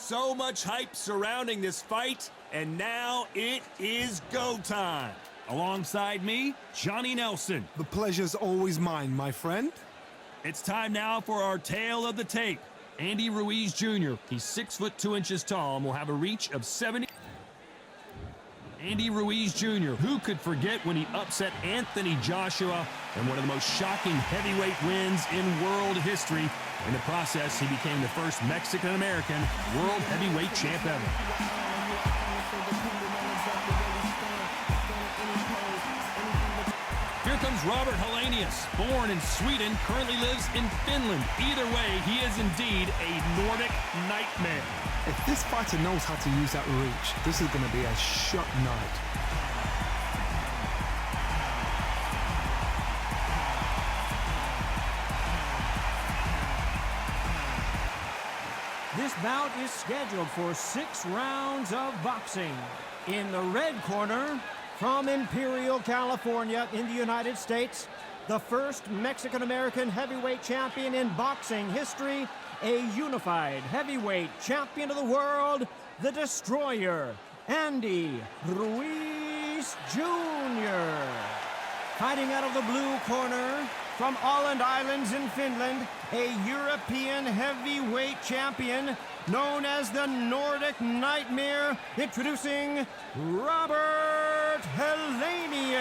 So much hype surrounding this fight, and now it is go time. Alongside me, Johnny Nelson. The pleasure's always mine, my friend. It's time now for our tale of the tape. Andy Ruiz Jr., he's 6 foot 2 inches tall and will have a reach of 70. Andy Ruiz Jr., who could forget when he upset Anthony Joshua in one of the most shocking heavyweight wins in world history. In the process, he became the first Mexican-American world heavyweight champ ever. Here comes Robert Helenius, born in Sweden, currently lives in Finland. Either way, he is indeed a Nordic nightmare. If this fighter knows how to use that reach, this is going to be a shot night. This bout is scheduled for 6 rounds of boxing. In the red corner, from Imperial, California in the United States, the first Mexican-American heavyweight champion in boxing history, a unified heavyweight champion of the world, the Destroyer, Andy Ruiz Jr. Fighting out of the blue corner, from Åland Islands in Finland, a European heavyweight champion known as the Nordic Nightmare, introducing Robert Helenius.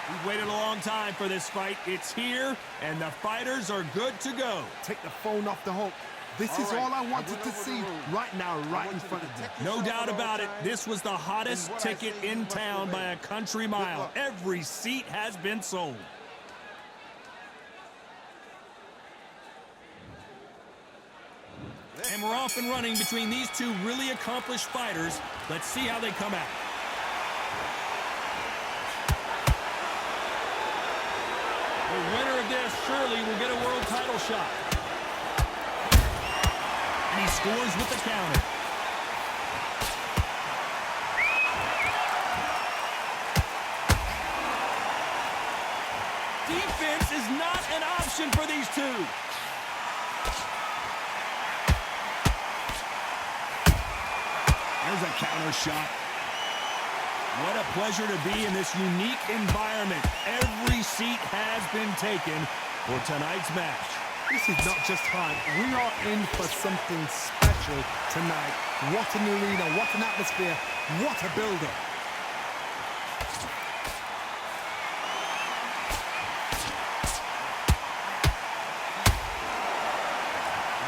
We've waited a long time for this fight. It's here, and the fighters are good to go. Take the phone off the hook. This is all I wanted to see right now, right in front of me. No doubt about it, this was the hottest ticket in town by a country mile. Every seat has been sold. And we're off and running between these two really accomplished fighters. Let's see how they come out. The winner of this surely will get a world title shot. And he scores with the counter. Defense is not an option for these two. There's a counter shot. What a pleasure to be in this unique environment. Every seat has been taken for tonight's match. This is not just hype. We are in for something special tonight. What an arena, what an atmosphere, what a build-up.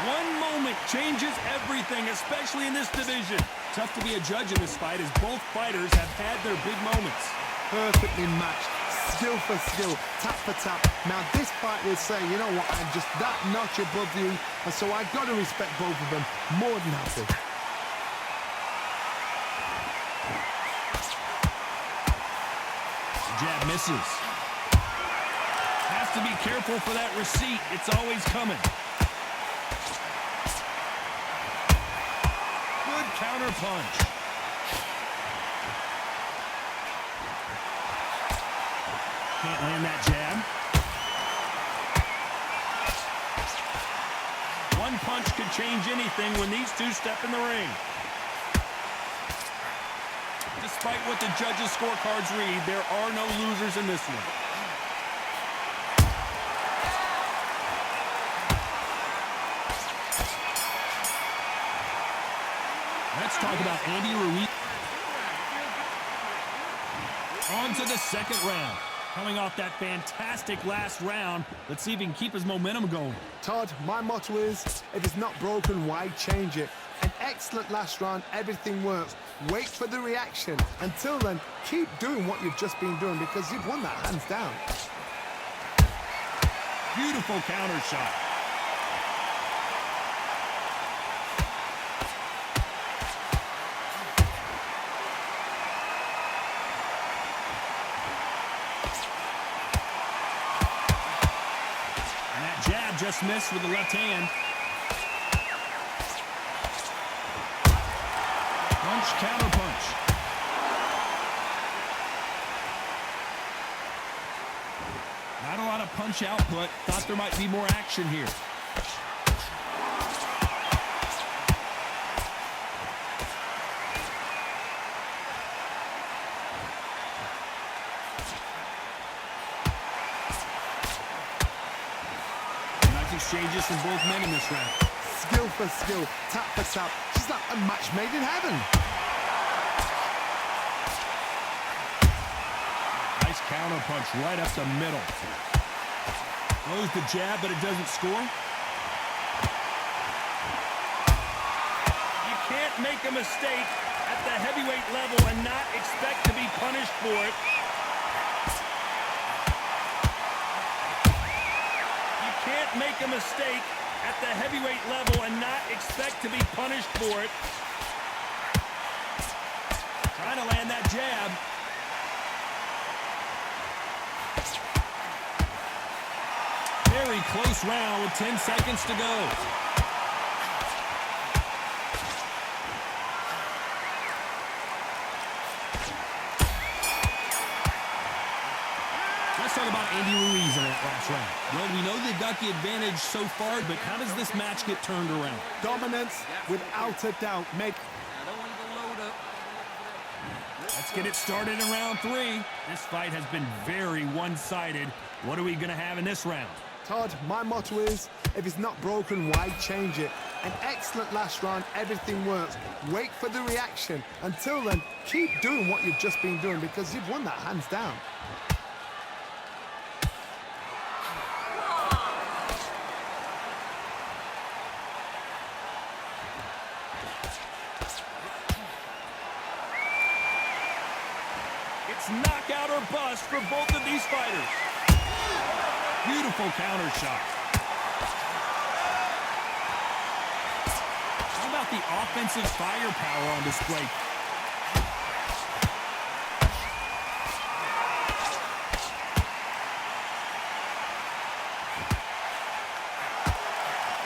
One moment changes everything, especially in this division. Tough to be a judge in this fight as both fighters have had their big moments. Perfectly matched, skill for skill, tap for tap. Now this fight will say, you know what, I'm just that notch above you, and so I've got to respect both of them. More than happy. Jab misses. Has to be careful for that receipt. It's always coming. Counter punch. Can't land that jab. One punch could change anything when these two step in the ring. Despite what the judges' scorecards read, there are no losers in this one. Let's talk about Andy Ruiz. On to the second round. Coming off that fantastic last round, let's see if he can keep his momentum going. Todd, my motto is, if it's not broken, why change it? An excellent last round, everything works. Wait for the reaction. Until then, keep doing what you've just been doing because you've won that hands down. Beautiful counter shot. Just missed with the left hand. Punch, counter punch. Not a lot of punch output. Thought there might be more action here. exchanges from both men in this round. Skill for skill, tap for tap. She's like a match made in heaven. Nice counter punch right up the middle. Throws the jab, but it doesn't score. You can't make a mistake at the heavyweight level and not expect to be punished for it. You can't make a mistake at the heavyweight level and not expect to be punished for it. Trying to land that jab. Very close round with 10 seconds to go. Let's talk about Andy Ruiz in that last round. Well, we know they've got the advantage so far, but how does this match get turned around? Dominance, without a doubt. Let's get it started in round 3. This fight has been very one-sided. What are we going to have in this round? Todd, my motto is, if it's not broken, why change it? An excellent last round, everything works. Wait for the reaction. Until then, keep doing what you've just been doing because you've won that hands down. It's knockout or bust for both of these fighters. Beautiful counter shot. How about the offensive firepower on display?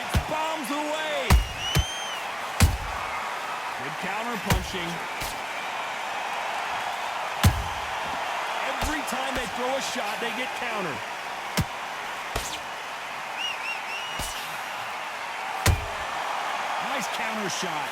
It's bombs away. Good counter punching. Every time they throw a shot, they get countered. Nice counter shot.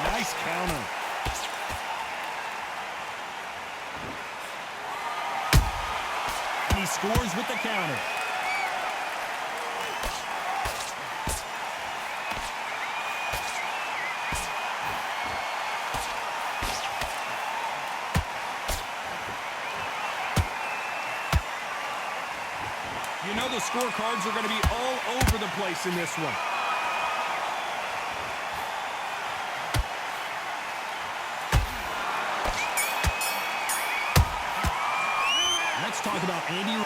Nice counter. He scores with the counter. You know the scorecards are going to be all over the place in this one. Let's talk about Andy.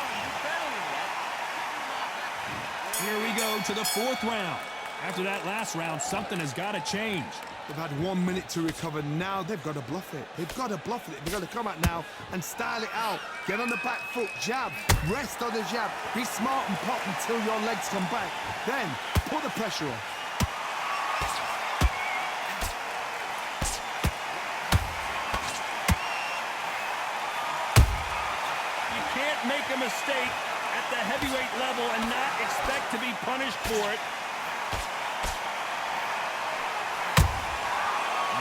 Here we go to the 4th round. After that last round, something has got to change. They've had 1 minute to recover. Now they've got to bluff it. They've got to bluff it. They've got to come out now and style it out. Get on the back foot, jab, rest on the jab. Be smart and pop until your legs come back. Then put the pressure on. You can't make a mistake at the heavyweight level and not expect to be punished for it.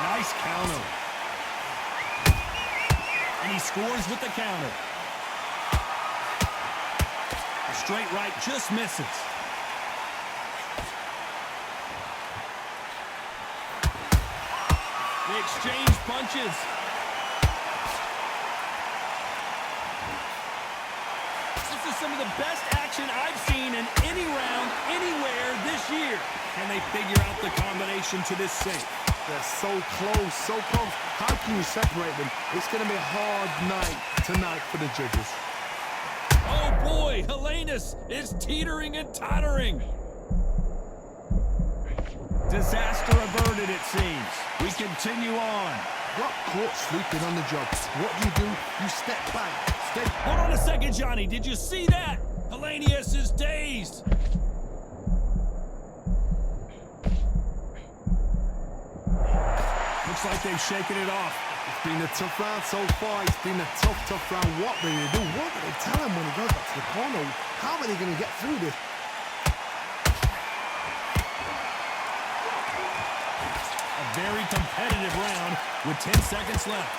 Nice counter. And he scores with the counter. A straight right just misses. They exchange punches. This is some of the best action I've seen in any round, anywhere this year. Can they figure out the combination to this safe? They're so close, so close. How can you separate them? It's going to be a hard night tonight for the judges. Oh boy, Helenius is teetering and tottering. Disaster averted, it seems. We continue on. Got caught sleeping on the job. What do? You step back. Hold on a second, Johnny. Did you see that? Helenius is dazed. Looks like they've shaken it off. It's been a tough round so far. It's been a tough round. What will they do? What will they tell him when he goes back to the corner? How are they going to get through this? A very competitive round with 10 seconds left.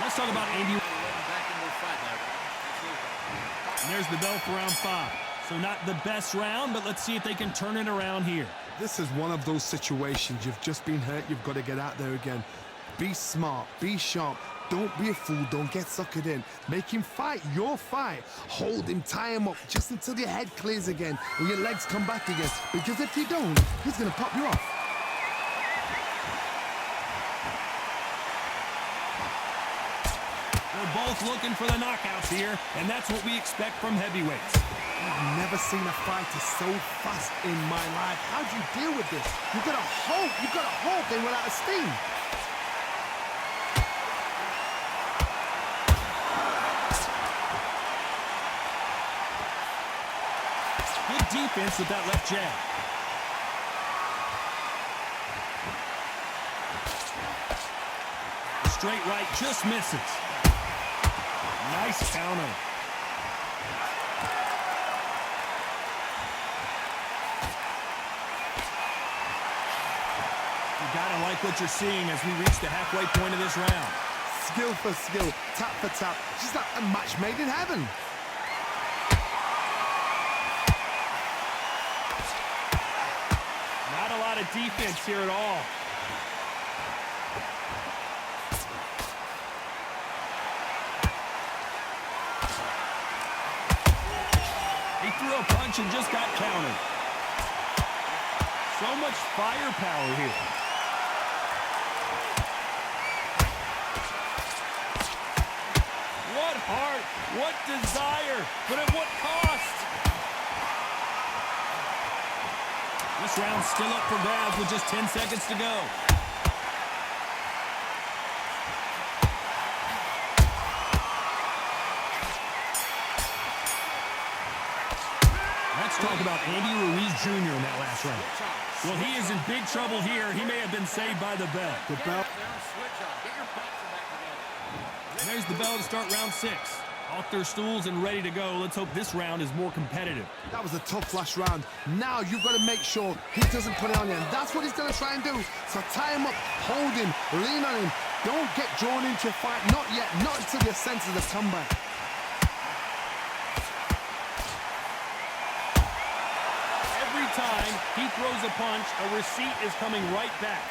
Let's talk about Andy. And there's the bell for round 5. So not the best round, but let's see if they can turn it around here. This is one of those situations. You've just been hurt. You've got to get out there again. Be smart. Be sharp. Don't be a fool. Don't get suckered in. Make him fight your fight. Hold him. Tie him up just until your head clears again and your legs come back again. Because if you don't, he's going to pop you off. They're both looking for the knockouts here, and that's what we expect from heavyweights. I've never seen a fighter so fast in my life. How do you deal with this? You've got to hope. You've got to hope they run out of steam. Good defense with that left jab. The straight right just misses. Nice counter. You gotta like what you're seeing as we reach the halfway point of this round. Skill for skill, tap for tap. Just like a match made in heaven. Not a lot of defense here at all. He threw a punch and just got countered. So much firepower here. What heart, what desire, but at what cost? This round's still up for grabs with just 10 seconds to go. Let's talk about Andy Ruiz Jr. in that last round. Well, he is in big trouble here. He may have been saved by the bell. The bell. And there's the bell to start round 6. Off their stools and ready to go. Let's hope this round is more competitive. That was a tough last round. Now you've got to make sure he doesn't put it on you. And that's what he's going to try and do. So tie him up, hold him, lean on him. Don't get drawn into a fight. Not yet. Not until your senses have come back. Every time he throws a punch, a receipt is coming right back.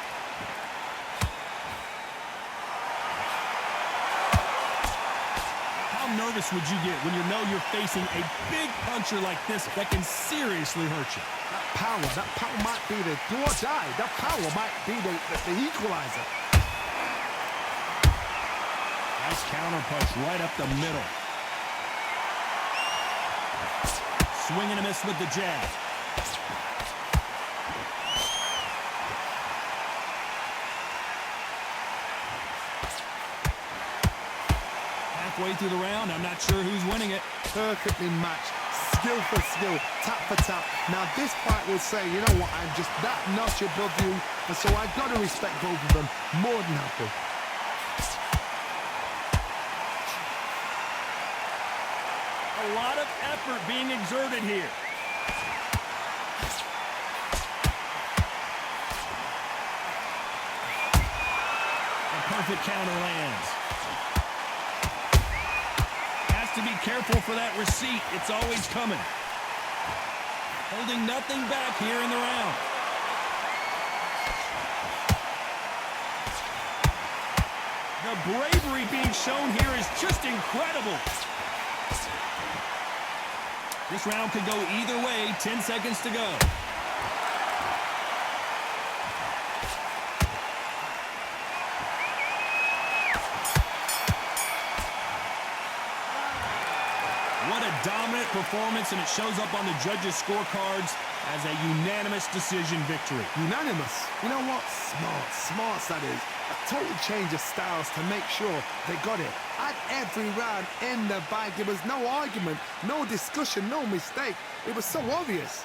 How nervous would you get when you know you're facing a big puncher like this that can seriously hurt you? That power might be the do or die. That power might be the equalizer. Nice counter punch right up the middle. Swing and a miss with the jab. Halfway through the round, I'm not sure who's winning it. Perfectly matched. Skill for skill, tap for tap. Now this fight will say, you know what, I'm just that notch above you, and so I've got to respect both of them more than happy. A lot of effort being exerted here. A perfect counter lands. To be careful for that receipt. It's always coming. Holding nothing back here in the round. The bravery being shown here is just incredible. This round could go either way. 10 seconds to go. Dominant performance, and it shows up on the judges' scorecards as a unanimous decision victory. Unanimous? You know what? Smart that is. A total change of styles to make sure they got it. At every round in the bag, there was no argument, no discussion, no mistake. It was so obvious.